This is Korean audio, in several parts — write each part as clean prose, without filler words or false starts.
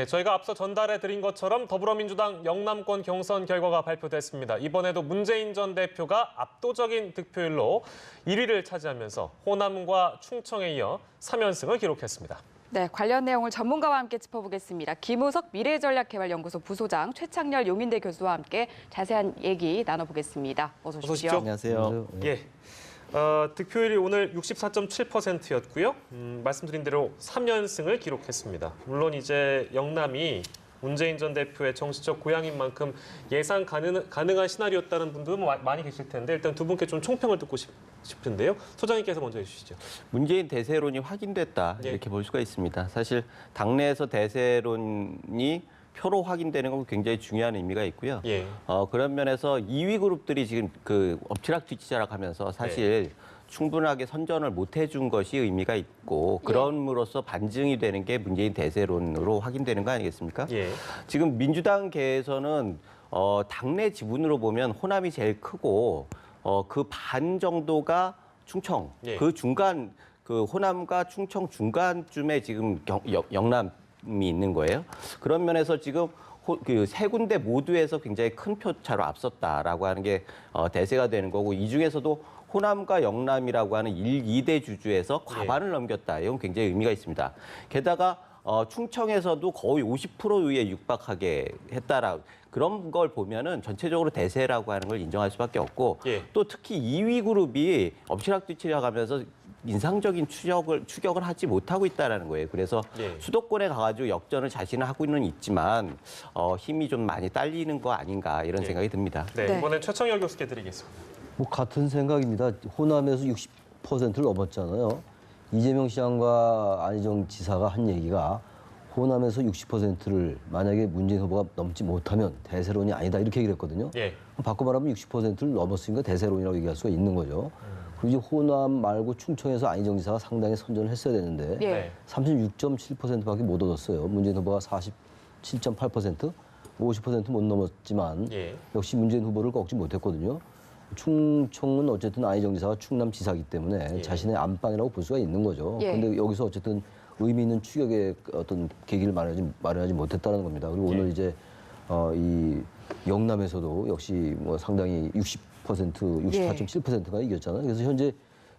저희가 앞서 전달해 드린 것처럼 더불어민주당 영남권 경선 결과가 발표됐습니다. 이번에도 문재인 전 대표가 압도적인 득표율로 1위를 차지하면서 호남과 충청에 이어 3연승을 기록했습니다. 네, 관련 내용을 전문가와 함께 짚어보겠습니다. 김우석 미래전략개발연구소 부소장, 최창렬 용인대 교수와 함께 자세한 얘기 나눠보겠습니다. 어서 오십시오. 안녕하세요. 예. 득표율이 오늘 64.7%였고요. 말씀드린 대로 3연승을 기록했습니다. 물론 이제 영남이 문재인 전 대표의 정치적 고향인 만큼 예상 가능한 시나리오였다는 분들도 많이 계실 텐데 일단 두 분께 좀 총평을 듣고 싶은데요. 소장님께서 먼저 해주시죠. 문재인 대세론이 확인됐다 이렇게 볼 수가 있습니다. 사실 당내에서 대세론이 표로 확인되는 건 굉장히 중요한 의미가 있고요. 예. 그런 면에서 2위 그룹들이 지금 엎치락뒤치락 하면서 사실 충분하게 선전을 못 해준 것이 의미가 있고 그럼으로써 반증이 되는 게 문재인 대세론으로 확인되는 거 아니겠습니까? 예. 지금 민주당계에서는 당내 지분으로 보면 호남이 제일 크고 그 반 정도가 충청, 그 중간 그 호남과 충청 중간쯤에 지금 영남이 있는 거예요. 그런 면에서 지금 그 세 군데 모두에서 굉장히 큰 표차로 앞섰다라고 하는 게 대세가 되는 거고 이 중에서도 호남과 영남이라고 하는 1, 2대 주주에서 과반을 넘겼다. 이건 굉장히 의미가 있습니다. 게다가 충청에서도 거의 50%에 육박하게 했다라 그런 걸 보면은 전체적으로 대세라고 하는 걸 인정할 수밖에 없고 또 특히 2위 그룹이 엎치락뒤치락하면서 인상적인 추격을 하지 못하고 있다는 거예요. 그래서 수도권에 가가지고 역전을 자신은 하고는 있지만 힘이 좀 많이 딸리는 거 아닌가 이런 생각이 듭니다. 네, 이번엔 최창렬 교수께 드리겠습니다. 뭐 같은 생각입니다. 호남에서 60%를 넘었잖아요. 이재명 시장과 안희정 지사가 한 얘기가 호남에서 60%를 만약에 문재인 후보가 넘지 못하면 대세론이 아니다 이렇게 얘기를 했거든요. 바꿔 말하면 60%를 넘었으니까 대세론이라고 얘기할 수가 있는 거죠. 그리고 이제 호남 말고 충청에서 안희정 지사가 상당히 선전을 했어야 되는데 36.7%밖에 못 얻었어요. 문재인 후보가 47.8%, 50% 못 넘었지만 역시 문재인 후보를 꺾지 못했거든요. 충청은 어쨌든 안희정 지사가 충남 지사이기 때문에 자신의 안방이라고 볼 수가 있는 거죠. 그런데 여기서 어쨌든 의미 있는 추격의 어떤 계기를 마련하지 못했다는 겁니다. 그리고 오늘 이제 이 영남에서도 역시 뭐 상당히 64.7%가 이겼잖아요. 그래서 현재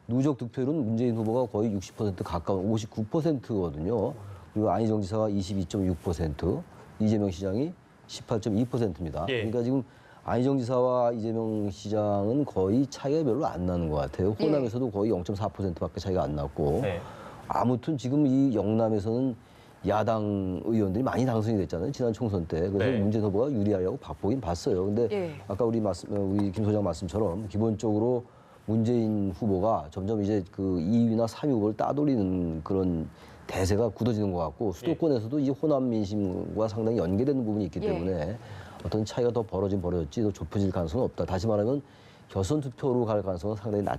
누적 득표율은 문재인 후보가 거의 60% 가까운 59%거든요. 그리고 안희정 지사가 22.6%, 이재명 시장이 18.2%입니다. 그러니까 지금 안희정 지사와 이재명 시장은 거의 차이가 별로 안 나는 것 같아요. 호남에서도 거의 0.4%밖에 차이가 안 났고 아무튼 지금 이 영남에서는 야당 의원들이 많이 당선이 됐잖아요. 지난 총선 때. 그래서 문재인 후보가 유리하려고 바보긴 봤어요. 근데 아까 우리 김 소장 말씀처럼 기본적으로 문재인 후보가 점점 이제 그 2위나 3위 후보를 따돌리는 그런 대세가 굳어지는 것 같고 수도권에서도 이 호남 민심과 상당히 연계되는 부분이 있기 때문에 어떤 차이가 더 벌어졌지 더 좁혀질 가능성은 없다. 다시 말하면 결선 투표로 갈 가능성은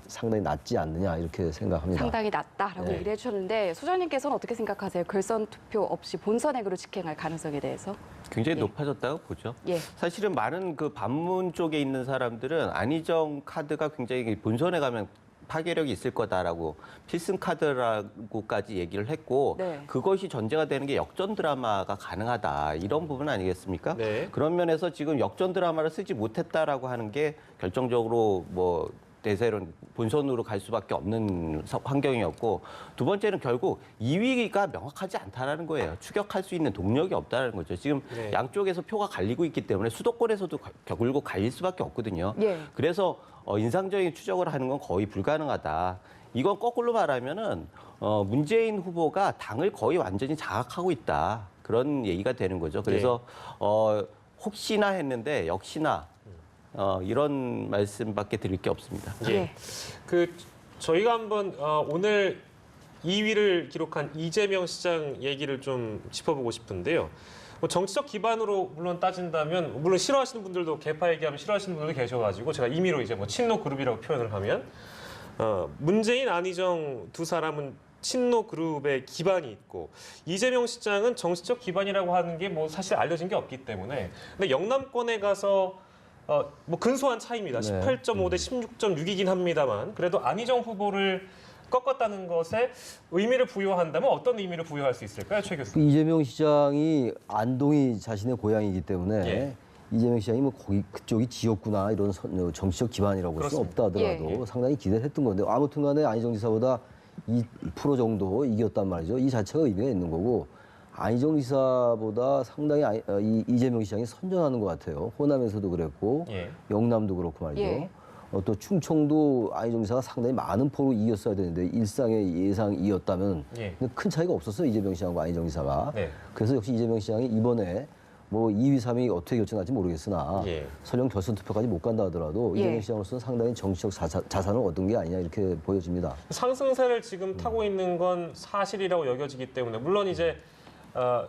상당히 낮지 않느냐 이렇게 생각합니다. 상당히 낮다라고 얘기를 해주셨는데 소장님께서는 어떻게 생각하세요? 결선 투표 없이 본선행으로 직행할 가능성에 대해서? 굉장히 높아졌다고 보죠. 사실은 많은 그 반문 쪽에 있는 사람들은 안희정 카드가 굉장히 본선에 가면 파괴력이 있을 거다라고 필승 카드라고까지 얘기를 했고 그것이 전제가 되는 게 역전 드라마가 가능하다 이런 부분 아니겠습니까? 그런 면에서 지금 역전 드라마를 쓰지 못했다라고 하는 게 결정적으로 뭐 대세론 본선으로 갈 수밖에 없는 환경이었고 두 번째는 결국 2위가 명확하지 않다라는 거예요. 추격할 수 있는 동력이 없다는 거죠. 지금 양쪽에서 표가 갈리고 있기 때문에 수도권에서도 결국 갈릴 수밖에 없거든요. 그래서 인상적인 추적을 하는 건 거의 불가능하다. 이건 거꾸로 말하면은 문재인 후보가 당을 거의 완전히 장악하고 있다. 그런 얘기가 되는 거죠. 그래서 혹시나 했는데 역시나 이런 말씀밖에 드릴 게 없습니다. 저희가 한번 오늘 2위를 기록한 이재명 시장 얘기를 좀 짚어보고 싶은데요. 뭐 정치적 기반으로 물론 따진다면 물론 싫어하시는 분들도 개파 얘기하면 싫어하시는 분들도 계셔가지고 제가 임의로 이제 뭐 친노 그룹이라고 표현을 하면 문재인, 안희정 두 사람은 친노 그룹의 기반이 있고 이재명 시장은 정치적 기반이라고 하는 게 뭐 사실 알려진 게 없기 때문에 근데 영남권에 가서 뭐 근소한 차이입니다. 18.5 대 16.6이긴 합니다만 그래도 안희정 후보를 꺾었다는 것에 의미를 부여한다면 어떤 의미를 부여할 수 있을까요, 최 교수님? 이재명 시장이 안동이 자신의 고향이기 때문에 예. 이재명 시장이 뭐 거기 그쪽이 지역구나 이런 정치적 기반이라고 볼 수는 없다 하더라도 예, 예. 상당히 기대를 했던 건데 아무튼간에 안희정 지사보다 2% 정도 이겼단 말이죠. 이 자체가 의미가 있는 거고 안희정 지사보다 상당히 이재명 시장이 선전하는 것 같아요. 호남에서도 그랬고 예. 영남도 그렇고 말이죠. 예. 또 충청도 안희정 지사가 상당히 많은 표로 이겼어야 되는데 일상의 예상이었다면 예. 근데 큰 차이가 없었어요. 이재명 시장과 안희정 지사가. 네. 그래서 역시 이재명 시장이 이번에 뭐 2위, 3위 어떻게 결정할지 모르겠으나 예. 설령 결선 투표까지 못 간다 하더라도 예. 이재명 시장으로서는 상당히 정치적 자산을 얻은 게 아니냐 이렇게 보여집니다. 상승세를 지금 타고 있는 건 사실이라고 여겨지기 때문에 물론 이제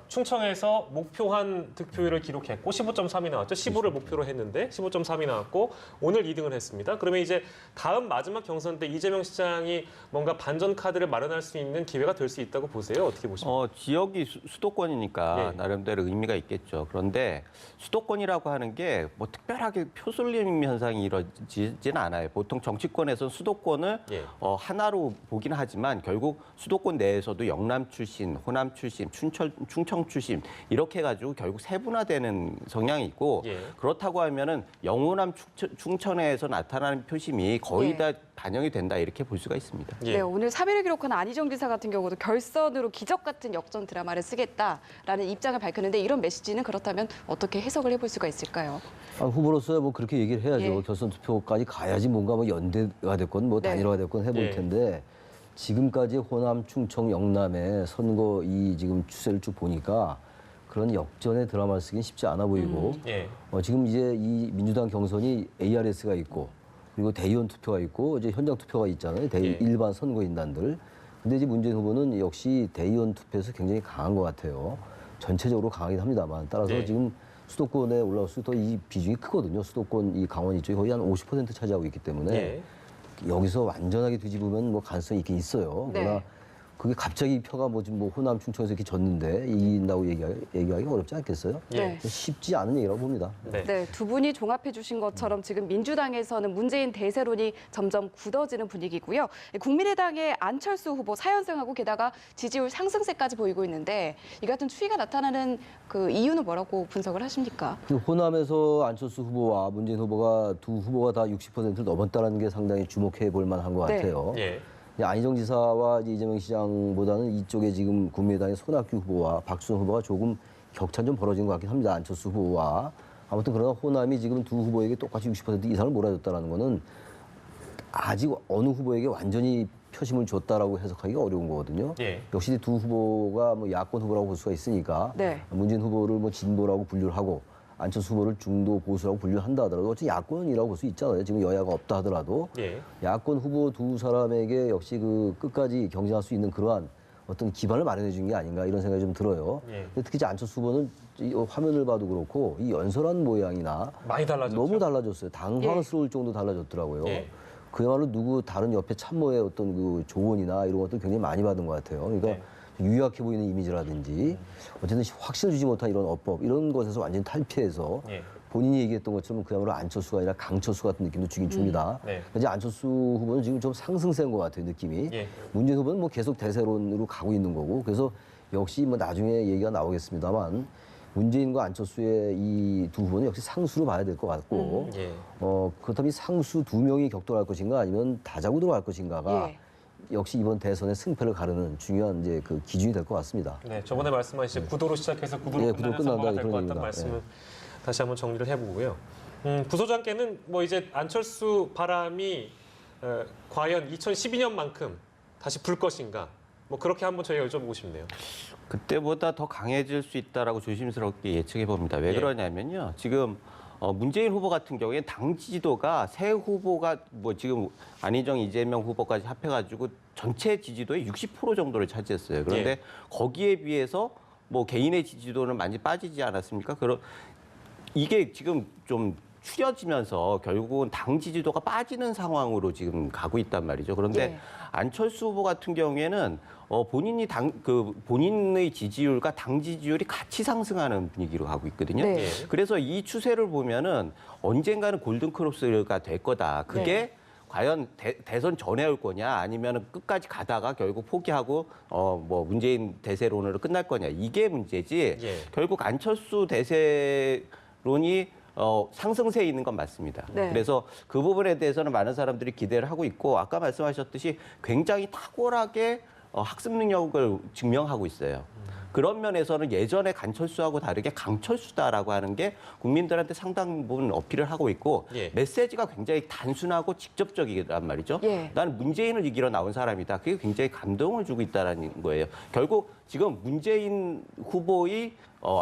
충청에서 목표한 득표율을 기록했고 15.3이 나왔죠. 15를 목표로 했는데 15.3이 나왔고 오늘 2등을 했습니다. 그러면 이제 다음 마지막 경선 때 이재명 시장이 뭔가 반전 카드를 마련할 수 있는 기회가 될 수 있다고 보세요. 어떻게 보십니까? 지역이 수도권이니까 예. 나름대로 의미가 있겠죠. 그런데 수도권이라고 하는 게 뭐 특별하게 표쏠림 현상이 이루어지진 않아요. 보통 정치권에서 수도권을 예. 하나로 보긴 하지만 결국 수도권 내에서도 영남 출신, 호남 출신, 충청 출신 이렇게 해가지고 결국 세분화되는 성향이 있고 예. 그렇다고 하면은 영호남 충청에서 나타나는 표심이 거의 예. 다 반영이 된다 이렇게 볼 수가 있습니다. 예. 네, 오늘 3위를 기록한 안희정 지사 같은 경우도 결선으로 기적 같은 역전 드라마를 쓰겠다라는 입장을 밝혔는데 이런 메시지는 그렇다면 어떻게 해석을 해볼 수가 있을까요? 후보로서야 뭐 그렇게 얘기를 해야죠. 예. 결선 투표까지 가야지 뭔가 뭐 연대가 됐건 뭐 네. 단일화가 됐건 해볼 예. 텐데 지금까지 호남, 충청, 영남의 선거 이 지금 추세를 쭉 보니까 그런 역전의 드라마를 쓰긴 쉽지 않아 보이고 예. 지금 이제 이 민주당 경선이 ARS가 있고 그리고 대의원 투표가 있고 이제 현장 투표가 있잖아요. 예. 일반 선거인단들. 근데 이제 문재인 후보는 역시 대의원 투표에서 굉장히 강한 것 같아요. 전체적으로 강하긴 합니다만 따라서 예. 지금 수도권에 올라올수록 더 이 비중이 크거든요. 수도권 이 강원 이쪽이 거의 한 50% 차지하고 있기 때문에 예. 여기서 완전하게 뒤집으면 뭐 가능성이 있긴 있어요. 네. 그러나 그게 갑자기 표가 뭐 지금 뭐 호남 충청에서 이렇게 졌는데 이긴다고 얘기하기 어렵지 않겠어요? 예. 쉽지 않은 얘기라고 봅니다. 네. 네, 두 분이 종합해 주신 것처럼 지금 민주당에서는 문재인 대세론이 점점 굳어지는 분위기고요. 국민의당의 안철수 후보 4연승하고 게다가 지지율 상승세까지 보이고 있는데 이 같은 추이가 나타나는 그 이유는 뭐라고 분석을 하십니까? 그 호남에서 안철수 후보와 문재인 후보가 두 후보가 다 60%를 넘었다는 게 상당히 주목해 볼 만한 것 네. 같아요. 예. 안희정 지사와 이재명 시장보다는 이쪽에 지금 국민의당의 손학규 후보와 박수현 후보가 조금 격차 좀 벌어진 것 같긴 합니다. 안철수 후보와. 아무튼 그러나 호남이 지금 두 후보에게 똑같이 60% 이상을 몰아줬다는 거는 아직 어느 후보에게 완전히 표심을 줬다라고 해석하기가 어려운 거거든요. 예. 역시 두 후보가 뭐 야권 후보라고 볼 수가 있으니까 네. 문재인 후보를 뭐 진보라고 분류를 하고 안철수 후보를 중도 보수라고 분류한다 하더라도 어차피 야권이라고 볼 수 있잖아요. 지금 여야가 없다 하더라도 예. 야권 후보 두 사람에게 역시 그 끝까지 경쟁할 수 있는 그러한 어떤 기반을 마련해 준 게 아닌가 이런 생각이 좀 들어요. 예. 근데 특히 이제 안철수 후보는 이 화면을 봐도 그렇고 이 연설한 모양이나 많이 달라졌죠. 너무 달라졌어요. 당황스러울 정도 달라졌더라고요. 예. 그야말로 누구 다른 옆에 참모의 어떤 그 조언이나 이런 것들 굉장히 많이 받은 것 같아요. 그러니까 네. 유약해 보이는 이미지라든지 어쨌든 확신을 주지 못한 이런 어법 이런 것에서 완전히 탈피해서 예. 본인이 얘기했던 것처럼 그야말로 안철수가 아니라 강철수 같은 느낌도 주긴 줍니다. 네. 이제 안철수 후보는 지금 좀 상승세인 것 같아요, 느낌이. 예. 문재인 후보는 뭐 계속 대세론으로 가고 있는 거고 그래서 역시 뭐 나중에 얘기가 나오겠습니다만 문재인과 안철수의 이 두 후보는 역시 상수로 봐야 될 것 같고 예. 그렇다면 이 상수 두 명이 격돌할 것인가 아니면 다자구도로 할 것인가가 예. 역시 이번 대선의 승패를 가르는 중요한 이제 그 기준이 될 것 같습니다. 네, 저번에 말씀하신 구도로 시작해서 구도로 예, 끝나는 구도로 선거가 끝난다, 될 것 그런 같다는 얘기입니다. 말씀을 다시 한번 정리를 해보고요. 부소장께는 뭐 이제 안철수 바람이 과연 2012년만큼 다시 불 것인가? 뭐 그렇게 한번 저희가 여쭤보고 싶네요. 그때보다 더 강해질 수 있다라고 조심스럽게 예측해 봅니다. 왜 예. 그러냐면요. 지금 문재인 후보 같은 경우에 당 지지도가 새 후보가 뭐 지금 안희정, 이재명 후보까지 합해가지고 전체 지지도의 60% 정도를 차지했어요. 그런데 예. 거기에 비해서 뭐 개인의 지지도는 많이 빠지지 않았습니까? 이게 지금 좀 추려지면서 결국은 당 지지도가 빠지는 상황으로 지금 가고 있단 말이죠. 그런데 예. 안철수 후보 같은 경우에는 본인의 지지율과 당 지지율이 같이 상승하는 분위기로 가고 있거든요. 네. 그래서 이 추세를 보면은 언젠가는 골든 크로스가 될 거다. 그게 네. 과연 대선 전에 올 거냐 아니면 끝까지 가다가 결국 포기하고 뭐 문재인 대세론으로 끝날 거냐 이게 문제지. 예. 결국 안철수 대세론이 상승세에 있는 건 맞습니다. 네. 그래서 그 부분에 대해서는 많은 사람들이 기대를 하고 있고 아까 말씀하셨듯이 굉장히 탁월하게 학습 능력을 증명하고 있어요. 그런 면에서는 예전에 간철수하고 다르게 강철수다라고 하는 게 국민들한테 상당 부분 어필을 하고 있고 예. 메시지가 굉장히 단순하고 직접적이란 말이죠. 예. 나는 문재인을 이기러 나온 사람이다. 그게 굉장히 감동을 주고 있다는 거예요. 결국 지금 문재인 후보의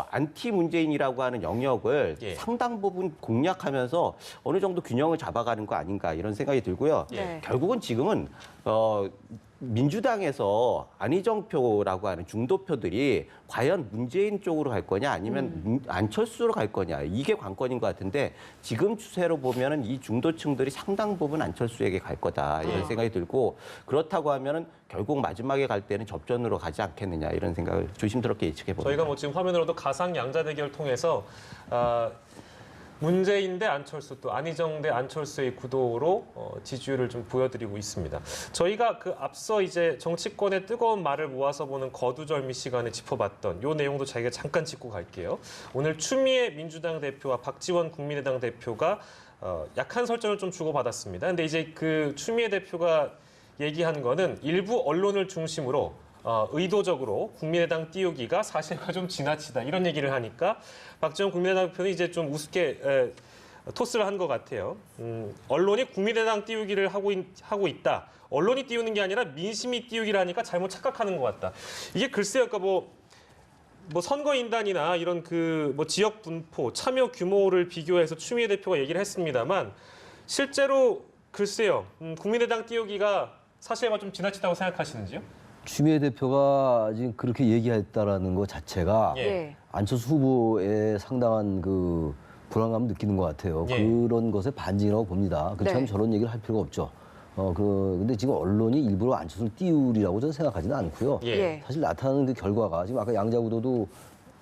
안티 문재인이라고 하는 영역을 예. 상당 부분 공략하면서 어느 정도 균형을 잡아가는 거 아닌가 이런 생각이 들고요. 네. 결국은 지금은 민주당에서 안희정표라고 하는 중도표들이 과연 문재인 쪽으로 갈 거냐 아니면 안철수로 갈 거냐 이게 관건인 것 같은데 지금 추세로 보면은 이 중도층들이 상당 부분 안철수에게 갈 거다 이런 생각이 들고 그렇다고 하면은 결국 마지막에 갈 때는 접전으로 가지 않겠느냐 이런 생각을 조심스럽게 예측해 봅니다. 저희가 뭐 지금 화면으로도 가상 양자 대결을 통해서 문재인 대 안철수 또 안희정 대 안철수의 구도로 지지율을 좀 보여드리고 있습니다. 저희가 그 앞서 이제 정치권의 뜨거운 말을 모아서 보는 거두절미 시간에 짚어봤던 요 내용도 저희가 잠깐 짚고 갈게요. 오늘 추미애 민주당 대표와 박지원 국민의당 대표가 약한 설전을 좀 주고받았습니다. 근데 이제 그 추미애 대표가 얘기한 거는 일부 언론을 중심으로 의도적으로 국민의당 띄우기가 사실과 좀 지나치다 이런 얘기를 하니까 박지원 국민의당 대표는 이제 좀 우습게 토스를 한 것 같아요. 언론이 국민의당 띄우기를 하고 있다. 언론이 띄우는 게 아니라 민심이 띄우기를 하니까 잘못 착각하는 것 같다. 이게 글쎄요, 그러니까 뭐 선거인단이나 이런 그 뭐 지역 분포, 참여 규모를 비교해서 추미애 대표가 얘기를 했습니다만 실제로 글쎄요, 국민의당 띄우기가 사실과 좀 지나치다고 생각하시는지요? 추미애 대표가 지금 그렇게 얘기했다라는 것 자체가 예. 안철수 후보에 상당한 그 불안감을 느끼는 것 같아요. 예. 그런 것에 반증이라고 봅니다. 그렇다면 네. 저런 얘기를 할 필요가 없죠. 근데 지금 언론이 일부러 안철수를 띄우리라고 저는 생각하지는 않고요. 예. 예. 사실 나타나는 그 결과가 지금 아까 양자 구도도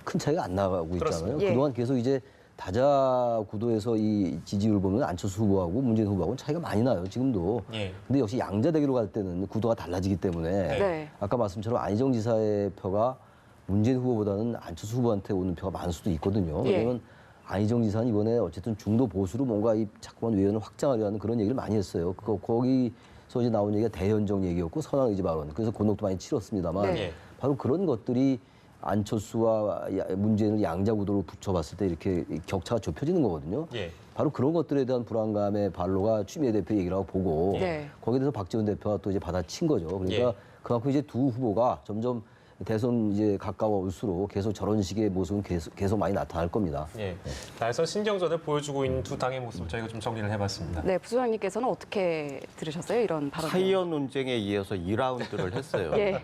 큰 차이가 안 나가고 있잖아요. 그렇습니다. 예. 그동안 계속 이제 다자 구도에서 이 지지율 보면 안철수 후보하고 문재인 후보하고는 차이가 많이 나요. 지금도. 예. 근데 역시 양자 대결로 갈 때는 구도가 달라지기 때문에 네. 아까 말씀처럼 안희정 지사의 표가 문재인 후보보다는 안철수 후보한테 오는 표가 많을 수도 있거든요. 예. 왜냐하면 안희정 지사는 이번에 어쨌든 중도 보수로 뭔가 이 자꾸만 외연을 확장하려 하는 그런 얘기를 많이 했어요. 거기서 이제 나온 얘기가 대연정 얘기였고 선언 의지 발언. 그래서 곤혹도 많이 치렀습니다만 네. 예. 바로 그런 것들이 안철수와 문재인을 양자 구도로 붙여봤을 때 이렇게 격차가 좁혀지는 거거든요. 예. 바로 그런 것들에 대한 불안감의 발로가 추미애 대표 얘기라고 보고 네. 거기에 대해서 박지원 대표가 또 이제 받아친 거죠. 그러니까 예. 그만큼 이제 두 후보가 점점 대선 이제 가까워올수록 계속 저런 식의 모습은 계속 많이 나타날 겁니다. 예. 날선 신경전을 보여주고 있는 두 당의 모습을 저희가 좀 정리를 해봤습니다. 네, 부소장님께서는 어떻게 들으셨어요? 이런 발언. 타이어 논쟁에 이어서 2라운드를 했어요. 예.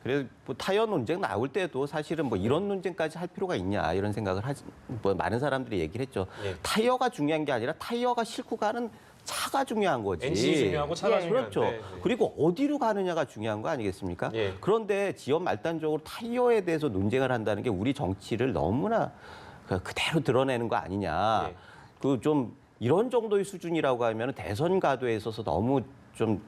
그래서 뭐 타이어 논쟁 나올 때도 사실은 뭐 이런 논쟁까지 할 필요가 있냐 이런 생각을 뭐 많은 사람들이 얘기를 했죠. 예. 타이어가 중요한 게 아니라 타이어가 싣고 가는 차가 중요한 거지. 엔진이 중요하고 차가 예. 중요한데. 그렇죠. 네. 그리고 어디로 가느냐가 중요한 거 아니겠습니까? 예. 그런데 지역 말단적으로 타이어에 대해서 논쟁을 한다는 게 우리 정치를 너무나 그대로 드러내는 거 아니냐. 예. 그 좀 이런 정도의 수준이라고 하면 대선 가도에 있어서 너무 좀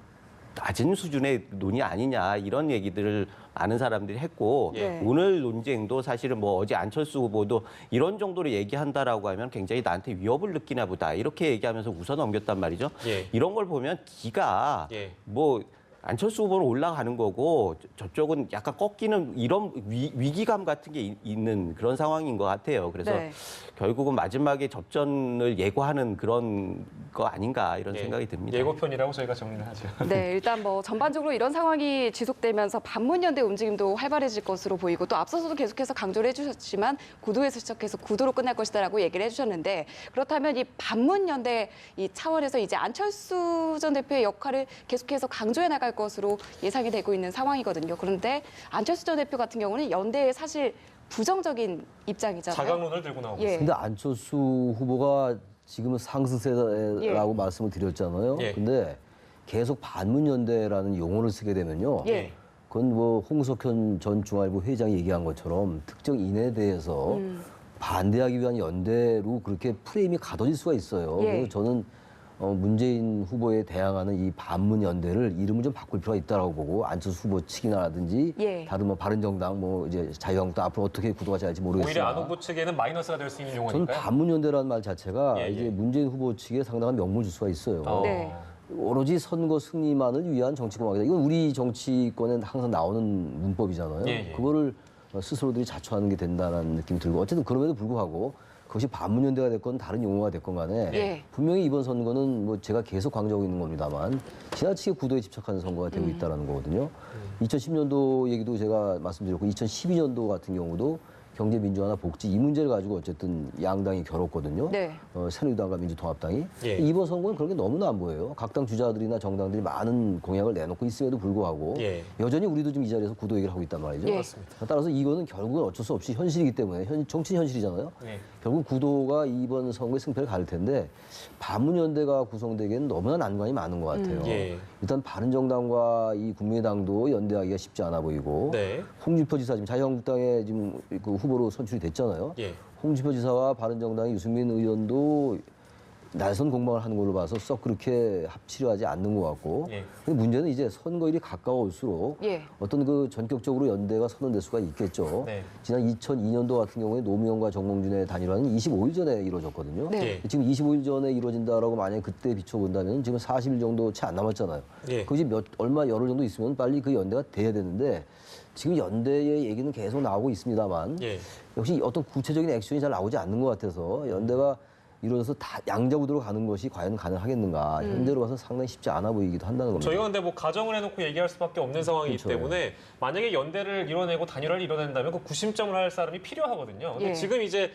낮은 수준의 논의 아니냐 이런 얘기들을 많은 사람들이 했고 예. 오늘 논쟁도 사실은 뭐 어제 안철수 후보도 이런 정도로 얘기한다라고 하면 굉장히 나한테 위협을 느끼나 보다 이렇게 얘기하면서 웃어 넘겼단 말이죠. 예. 이런 걸 보면 기가 예. 뭐 안철수 후보는 올라가는 거고 저쪽은 약간 꺾이는 이런 위기감 같은 게 있는 그런 상황인 것 같아요. 그래서 네. 결국은 마지막에 접전을 예고하는 그런 거 아닌가 이런 예. 생각이 듭니다. 예고편이라고 저희가 정리를 하죠. 네, 일단 뭐 전반적으로 이런 상황이 지속되면서 반문연대 움직임도 활발해질 것으로 보이고 또 앞서서도 계속해서 강조를 해주셨지만 구도에서 시작해서 구도로 끝날 것이다라고 얘기를 해주셨는데 그렇다면 이 반문연대 이 차원에서 이제 안철수 전 대표의 역할을 계속해서 강조해 나갈 것으로 예상이 되고 있는 상황이거든요. 그런데 안철수 전 대표 같은 경우는 연대에 사실 부정적인 입장이잖아요. 자강론을 들고 나오고 예. 근데 안철수 후보가 지금은 상승세라고 말씀을 드렸잖아요. 예. 근데 계속 반문연대라는 용어를 쓰게 되면요. 예. 그건 뭐 홍석현 전 중앙일보 회장이 얘기한 것처럼 특정 인에 대해서 반대하기 위한 연대로 그렇게 프레임이 가둬질 수가 있어요. 예. 그래서 저는 문재인 후보에 대항하는 이 반문 연대를 이름을 좀 바꿀 필요가 있다라고 보고 안철수 후보 측이나라든지 예. 다른 뭐 바른정당 뭐 이제 자유한국당 앞으로 어떻게 구도가 잘지 모르겠으나 오히려 안 후보 측에는 마이너스가 될 수 있는 저는 용어니까요. 반문 연대라는 말 자체가 예, 예. 이제 문재인 후보 측에 상당한 명분을 줄 수가 있어요. 네. 오로지 선거 승리만을 위한 정치 공학이다. 이건 우리 정치권에 항상 나오는 문법이잖아요. 예, 예. 그거를 스스로들이 자초하는 게 된다는 느낌이 들고 어쨌든 그럼에도 불구하고 그것이 반문연대가 됐건 다른 용어가 됐건 간에 예. 분명히 이번 선거는 뭐 제가 계속 강조하고 있는 겁니다만 지나치게 구도에 집착하는 선거가 되고 있다는 거거든요. 2010년도 얘기도 제가 말씀드렸고 2012년도 같은 경우도 경제 민주화나 복지 이 문제를 가지고 어쨌든 양당이 겨뤘거든요. 네. 새누리당과 민주통합당이. 예. 이번 선거는 그런 게 너무나 안 보여요. 각 당 주자들이나 정당들이 많은 공약을 내놓고 있음에도 불구하고 예. 여전히 우리도 지금 이 자리에서 구도 얘기를 하고 있단 말이죠. 예. 맞습니다. 따라서 이거는 결국은 어쩔 수 없이 현실이기 때문에 정치는 현실이잖아요. 예. 결국 구도가 이번 선거의 승패를 가릴 텐데 반문연대가 구성되기에는 너무나 난관이 많은 것 같아요. 예. 일단 바른정당과 이 국민의당도 연대하기가 쉽지 않아 보이고 네. 홍준표 지사 지금 자유한국당에 지금 그 후보로 선출이 됐잖아요. 예. 홍준표 지사와 바른정당의 유승민 의원도 날선 공방을 하는 걸로 봐서 썩 그렇게 합치려 하지 않는 것 같고. 예. 근데 문제는 이제 선거일이 가까워올수록 예. 어떤 그 전격적으로 연대가 선언될 수가 있겠죠. 네. 지난 2002년도 같은 경우에 노무현과 정몽준의 단일화는 25일 전에 이루어졌거든요. 네. 예. 지금 25일 전에 이루어진다라고 만약에 그때 비춰본다면 지금 40일 정도 채 안 남았잖아요. 예. 그것이 얼마 열흘 정도 있으면 빨리 그 연대가 돼야 되는데 지금 연대의 얘기는 계속 나오고 있습니다만 예. 역시 어떤 구체적인 액션이 잘 나오지 않는 것 같아서 연대가 이루어져서 다 양자 구도로 가는 것이 과연 가능하겠는가 현재로 봐서 상당히 쉽지 않아 보이기도 한다는 겁니다. 저희가 근데 뭐 가정을 해놓고 얘기할 수밖에 없는 상황이기 그렇죠. 때문에 만약에 연대를 이뤄내고 단일화를 이뤄낸다면 그 구심점을 할 사람이 필요하거든요. 근데 예. 지금 이제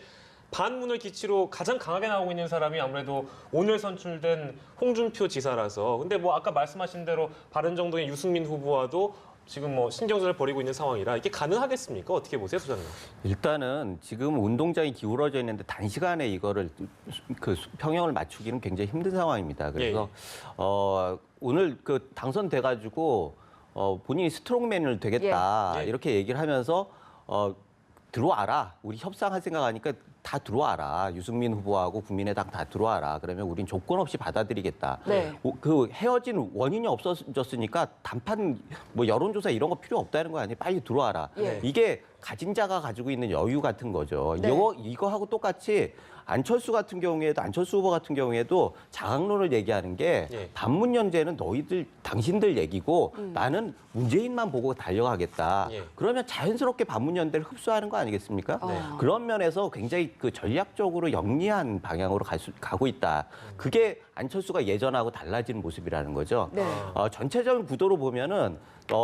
반문을 기치로 가장 강하게 나오고 있는 사람이 아무래도 오늘 선출된 홍준표 지사라서 근데 뭐 아까 말씀하신 대로 바른정당의 유승민 후보와도 지금 뭐 신경전을 벌이고 있는 상황이라 이게 가능하겠습니까? 어떻게 보세요, 소장님? 일단은 지금 운동장이 기울어져 있는데 단시간에 이거를 평형을 맞추기는 굉장히 힘든 상황입니다. 그래서 오늘 그 당선돼가지고 본인이 스트롱맨을 되겠다 예. 예. 이렇게 얘기를 하면서 들어와라. 우리 협상할 생각하니까 다 들어와라. 유승민 후보하고 국민의당 다 들어와라. 그러면 우린 조건 없이 받아들이겠다. 네. 그 헤어진 원인이 없어졌으니까 단판 뭐 여론조사 이런 거 필요 없다는 거 아니에요. 빨리 들어와라. 예. 이게 가진 자가 가지고 있는 여유 같은 거죠. 네. 이거하고 똑같이 안철수 같은 경우에도 안철수 후보 같은 경우에도 자강론을 얘기하는 게 예. 반문연대는 당신들 얘기고 나는 문재인만 보고 달려가겠다. 예. 그러면 자연스럽게 반문연대를 흡수하는 거 아니겠습니까? 네. 그런 면에서 굉장히 그 전략적으로 영리한 방향으로 가고 있다. 그게 안철수가 예전하고 달라진 모습이라는 거죠. 네. 전체적인 구도로 보면은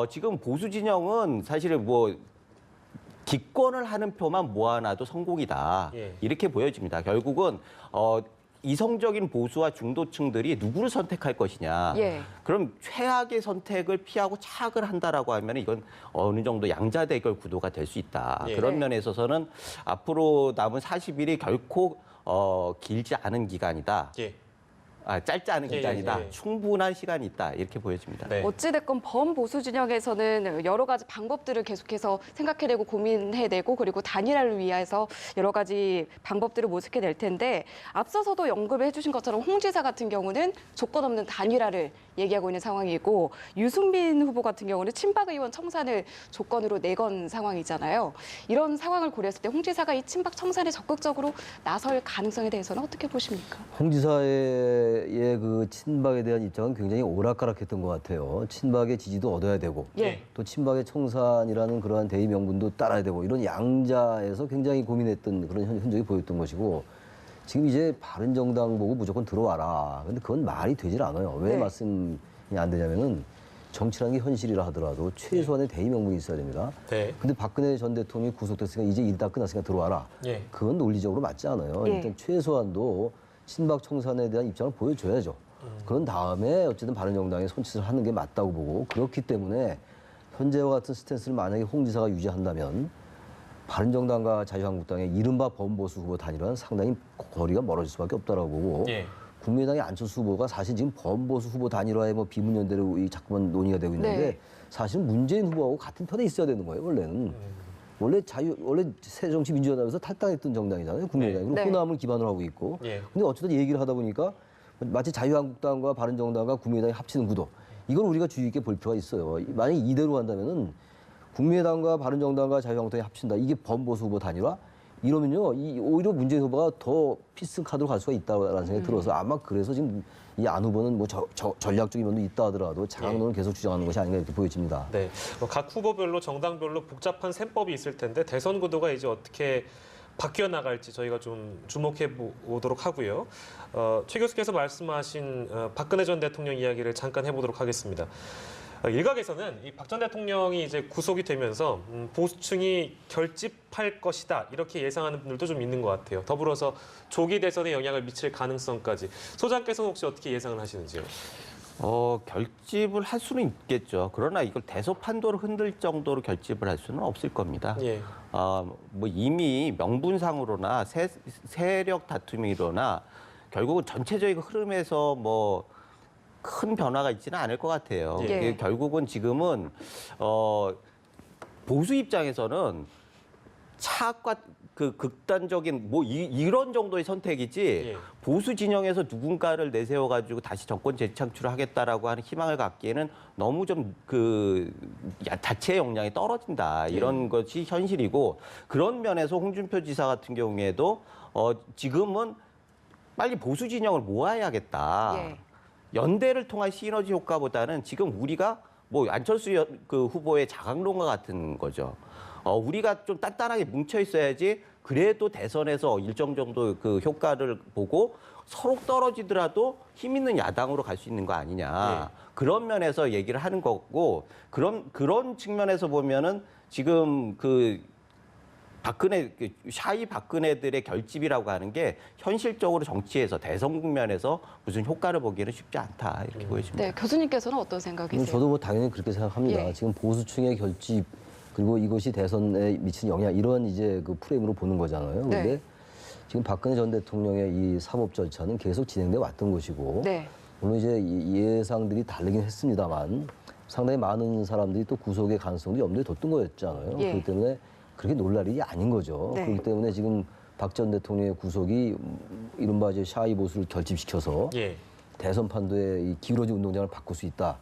지금 보수 진영은 사실은 뭐 기권을 하는 표만 모아놔도 성공이다. 예. 이렇게 보여집니다. 결국은 이성적인 보수와 중도층들이 누구를 선택할 것이냐. 예. 그럼 최악의 선택을 피하고 차악을 한다라고 하면 이건 어느 정도 양자 대결 구도가 될 수 있다. 예. 그런 네. 면에 있어서는 앞으로 남은 40일이 결코 길지 않은 기간이다. 예. 짧지 않은 예, 기간이다. 예, 예. 충분한 시간이 있다. 이렇게 보여집니다. 네. 어찌됐건 범보수 진영에서는 여러 가지 방법들을 계속해서 생각해내고 고민해내고 그리고 단일화를 위해서 여러 가지 방법들을 모색해낼 텐데 앞서서도 언급을 해주신 것처럼 홍 지사 같은 경우는 조건 없는 단일화를 얘기하고 있는 상황이고 유승민 후보 같은 경우는 친박 의원 청산을 조건으로 내건 상황이잖아요. 이런 상황을 고려했을 때 홍 지사가 이 친박 청산에 적극적으로 나설 가능성에 대해서는 어떻게 보십니까? 홍 지사의 그 친박에 대한 입장은 굉장히 오락가락했던 것 같아요. 친박의 지지도 얻어야 되고 예. 또 친박의 청산이라는 그러한 대의 명분도 따라야 되고 이런 양자에서 굉장히 고민했던 그런 흔적이 보였던 것이고 지금 이제 바른정당 보고 무조건 들어와라. 근데 그건 말이 되질 않아요. 왜 네. 말씀이 안 되냐면은 정치라는 게 현실이라 하더라도 최소한의 대의 명분이 있어야 됩니다. 네. 근데 박근혜 전 대통령이 구속됐으니까 이제 일 다 끝났으니까 들어와라. 예. 그건 논리적으로 맞지 않아요. 예. 일단 최소한도 친박 청산에 대한 입장을 보여줘야죠. 그런 다음에 어쨌든 바른정당에 손짓을 하는 게 맞다고 보고 그렇기 때문에 현재와 같은 스탠스를 만약에 홍 지사가 유지한다면 바른정당과 자유한국당의 이른바 범보수 후보 단일화는 상당히 거리가 멀어질 수밖에 없다라고 보고 예. 국민의당의 안철수 후보가 사실 지금 범보수 후보 단일화에 뭐 비문연대로 자꾸만 논의가 되고 있는데 네. 사실은 문재인 후보하고 같은 편에 있어야 되는 거예요 원래는. 원래 새정치민주연합에서 탈당했던 정당이잖아요 국민의당이. 네. 호남을 기반으로 하고 있고. 예. 근데 어쩌다 얘기를 하다 보니까 마치 자유한국당과 바른정당과 국민의당이 합치는 구도. 이걸 우리가 주의 깊게 볼 필요가 있어요. 만약 이대로 간다면은 국민의당과 바른정당과 자유한국당이 합친다. 이게 범보수 후보 단일화? 이러면요, 오히려 문재인 후보가 더 필승 카드로 갈 수가 있다라는 생각이 들어서 아마 그래서 지금 이 안 후보는 뭐 전략적인 면도 있다 하더라도 장악론을 계속 주장하는 것이 아닌가 이렇게 보여집니다. 네, 각 후보별로 정당별로 복잡한 셈법이 있을 텐데 대선 구도가 이제 어떻게 바뀌어 나갈지 저희가 좀 주목해 보도록 하고요. 최 교수께서 말씀하신 박근혜 전 대통령 이야기를 잠깐 해보도록 하겠습니다. 일각에서는 이 박 전 대통령이 이제 구속이 되면서 보수층이 결집할 것이다 이렇게 예상하는 분들도 좀 있는 것 같아요. 더불어서 조기 대선에 영향을 미칠 가능성까지 소장께서는 혹시 어떻게 예상을 하시는지요? 결집을 할 수는 있겠죠. 그러나 이걸 대소판도를 흔들 정도로 결집을 할 수는 없을 겁니다. 예. 뭐 이미 명분상으로나 세력 다툼이로나 결국은 전체적인 흐름에서 뭐 큰 변화가 있지는 않을 것 같아요. 예. 결국은 지금은 보수 입장에서는 차악과 그 극단적인 뭐 이런 정도의 선택이지 예. 보수 진영에서 누군가를 내세워 가지고 다시 정권 재창출을 하겠다라고 하는 희망을 갖기에는 너무 좀 그 자체 역량이 떨어진다 이런 것이 현실이고 그런 면에서 홍준표 지사 같은 경우에도 지금은 빨리 보수 진영을 모아야겠다. 예. 연대를 통한 시너지 효과보다는 지금 우리가 뭐 안철수 그 후보의 자강론과 같은 거죠. 우리가 좀 단단하게 뭉쳐 있어야지 그래도 대선에서 일정 정도 그 효과를 보고 서로 떨어지더라도 힘 있는 야당으로 갈 수 있는 거 아니냐. 그런 면에서 얘기를 하는 거고 그런 측면에서 보면은 지금 그 샤이 박근혜들의 결집이라고 하는 게 현실적으로 정치에서 대선 국면에서 무슨 효과를 보기에는 쉽지 않다 이렇게 보여집니다. 네, 교수님께서는 어떤 생각이세요? 저도 뭐 당연히 그렇게 생각합니다. 예. 지금 보수층의 결집 그리고 이것이 대선에 미치는 영향 이런 이제 그 프레임으로 보는 거잖아요. 네. 그런데 지금 박근혜 전 대통령의 이 사법 절차는 계속 진행돼 왔던 것이고 네. 물론 이제 예상들이 다르긴 했습니다만 상당히 많은 사람들이 또 구속의 가능성도 염두에 뒀던 거였잖아요. 예. 그렇기 때문에 그렇게 놀랄 일이 아닌 거죠. 네. 그렇기 때문에 지금 박 전 대통령의 구속이 이른바 이제 샤이 보수를 결집시켜서 예. 대선 판도의 이 기울어진 운동장을 바꿀 수 있다.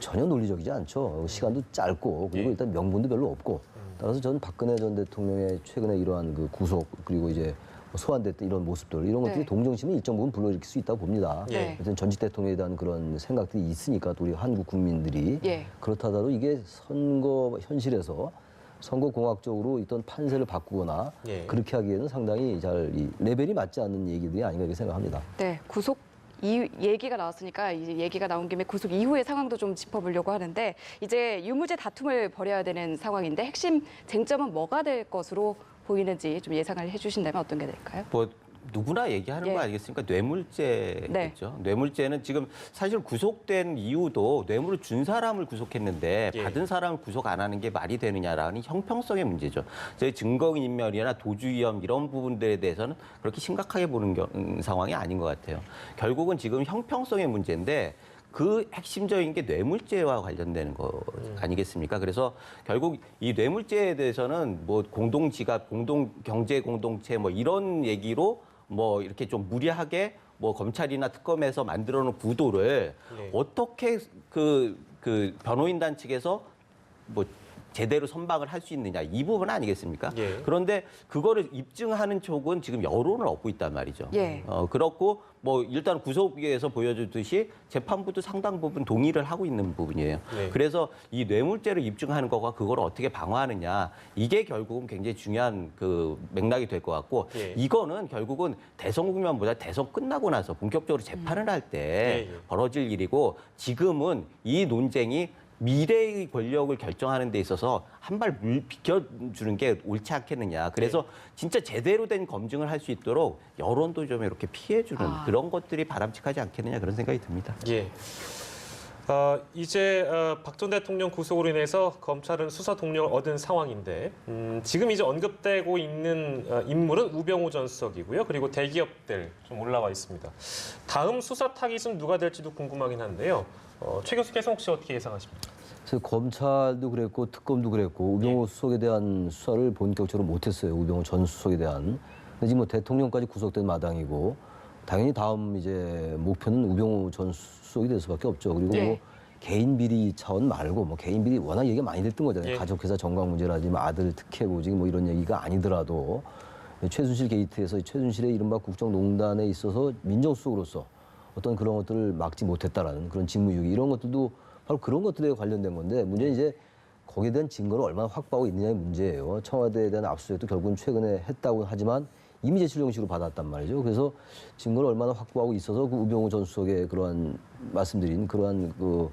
전혀 논리적이지 않죠. 시간도 짧고 그리고 예. 일단 명분도 별로 없고 따라서 저는 박근혜 전 대통령의 최근에 이러한 그 구속 그리고 이제 소환됐던 이런 모습들 이런 것들이 네. 동정심을 일정 부분 불러일으킬 수 있다고 봅니다. 예. 하여튼 전직 대통령에 대한 그런 생각들이 있으니까 또 우리 한국 국민들이 예. 그렇다 하더라도 이게 선거 현실에서 선거 공학적으로 있던 판세를 바꾸거나 예. 그렇게 하기에는 상당히 잘 이 레벨이 맞지 않는 얘기들이 아닌가 이렇게 생각합니다. 네, 구속 얘기가 나왔으니까 이제 얘기가 나온 김에 구속 이후의 상황도 좀 짚어보려고 하는데 이제 유무죄 다툼을 벌여야 되는 상황인데 핵심 쟁점은 뭐가 될 것으로 보이는지 좀 예상을 해주신다면 어떤 게 될까요? 뭐 누구나 얘기하는 예. 거 아니겠습니까? 뇌물죄겠죠. 네. 뇌물죄는 지금 사실 구속된 이유도 뇌물을 준 사람을 구속했는데 예. 받은 사람을 구속 안 하는 게 말이 되느냐라는 형평성의 문제죠. 저희 증거인멸이나 도주위험 이런 부분들에 대해서는 그렇게 심각하게 보는 상황이 아닌 것 같아요. 결국은 지금 형평성의 문제인데 그 핵심적인 게 뇌물죄와 관련되는 거 아니겠습니까? 그래서 결국 이 뇌물죄에 대해서는 뭐 공동지갑, 경제 공동체 뭐 이런 얘기로 뭐 이렇게 좀 무리하게 뭐 검찰이나 특검에서 만들어 놓은 구도를 네. 어떻게 그 변호인단 측에서 뭐 제대로 선박을 할 수 있느냐 이 부분 아니겠습니까? 예. 그런데 그거를 입증하는 쪽은 지금 여론을 얻고 있단 말이죠. 예. 그렇고 뭐 일단 구속에서 보여주듯이 재판부도 상당 부분 동의를 하고 있는 부분이에요. 네. 그래서 이 뇌물죄를 입증하는 거가 그걸 어떻게 방어하느냐 이게 결국은 굉장히 중요한 그 맥락이 될 것 같고 예. 이거는 결국은 대선 국면보다 대선 끝나고 나서 본격적으로 재판을 할 때 예, 예. 벌어질 일이고 지금은 이 논쟁이 미래의 권력을 결정하는 데 있어서 한 발 비켜주는 게 옳지 않겠느냐. 그래서 진짜 제대로 된 검증을 할 수 있도록 여론도 좀 이렇게 피해주는 그런 것들이 바람직하지 않겠느냐 그런 생각이 듭니다. 예. 이제 박 전 대통령 구속으로 인해서 검찰은 수사 동력을 얻은 상황인데 지금 이제 언급되고 있는 인물은 우병우 전 수석이고요. 그리고 대기업들 좀 올라와 있습니다. 다음 수사 타깃은 누가 될지도 궁금하긴 한데요. 최 교수께서 혹시 어떻게 예상하십니까? 그래서 검찰도 그랬고 특검도 그랬고 우병우 수석에 대한 수사를 본격적으로 못했어요. 우병우 전 수석에 대한. 근데 지금 뭐 대통령까지 구속된 마당이고 당연히 다음 이제 목표는 우병우 전 수석이 될 수밖에 없죠. 그리고 네. 뭐 개인 비리 차원 말고 뭐 개인 비리 워낙 얘기가 많이 됐던 거잖아요. 예. 가족회사 정광 문제라든지 뭐 아들 특혜 보직 뭐 이런 얘기가 아니더라도 최순실 게이트에서 최순실의 이른바 국정농단에 있어서 민정수석으로서 어떤 그런 것들을 막지 못했다라는 그런 직무유기 이런 것들도 바로 그런 것들에 관련된 건데 문제는 이제 거기에 대한 증거를 얼마나 확보하고 있느냐의 문제예요. 청와대에 대한 압수수색도 결국은 최근에 했다고 하지만 이미 제출 형식으로 받았단 말이죠. 그래서 증거를 얼마나 확보하고 있어서 그 우병우 전 수석의 그러한 말씀드린 그러한 그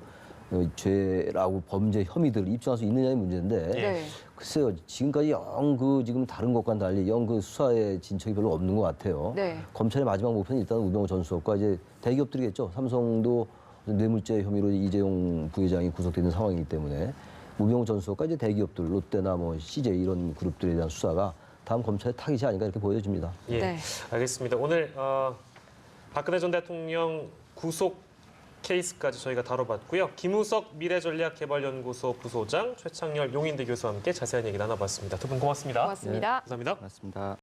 죄라고 범죄 혐의들을 입증할 수 있느냐의 문제인데 네. 글쎄요 지금까지 영 그 지금 다른 것과는 달리 영 그 수사에 진척이 별로 없는 것 같아요. 네. 검찰의 마지막 목표는 일단 우병우 전 수석과 이제 대기업들이겠죠. 삼성도 뇌물죄 혐의로 이재용 부회장이 구속되어 있는 상황이기 때문에 우병우 전 수석과 이제 대기업들 롯데나 뭐 CJ 이런 그룹들에 대한 수사가 다음 검찰의 타깃이 아닌가 이렇게 보여집니다. 예, 네. 알겠습니다. 오늘 박근혜 전 대통령 구속 케이스까지 저희가 다뤄봤고요. 김우석 미래전략개발연구소 부소장, 최창렬 용인대 교수와 함께 자세한 얘기 나눠봤습니다. 두 분 고맙습니다. 고맙습니다. 감사합니다. 맞습니다.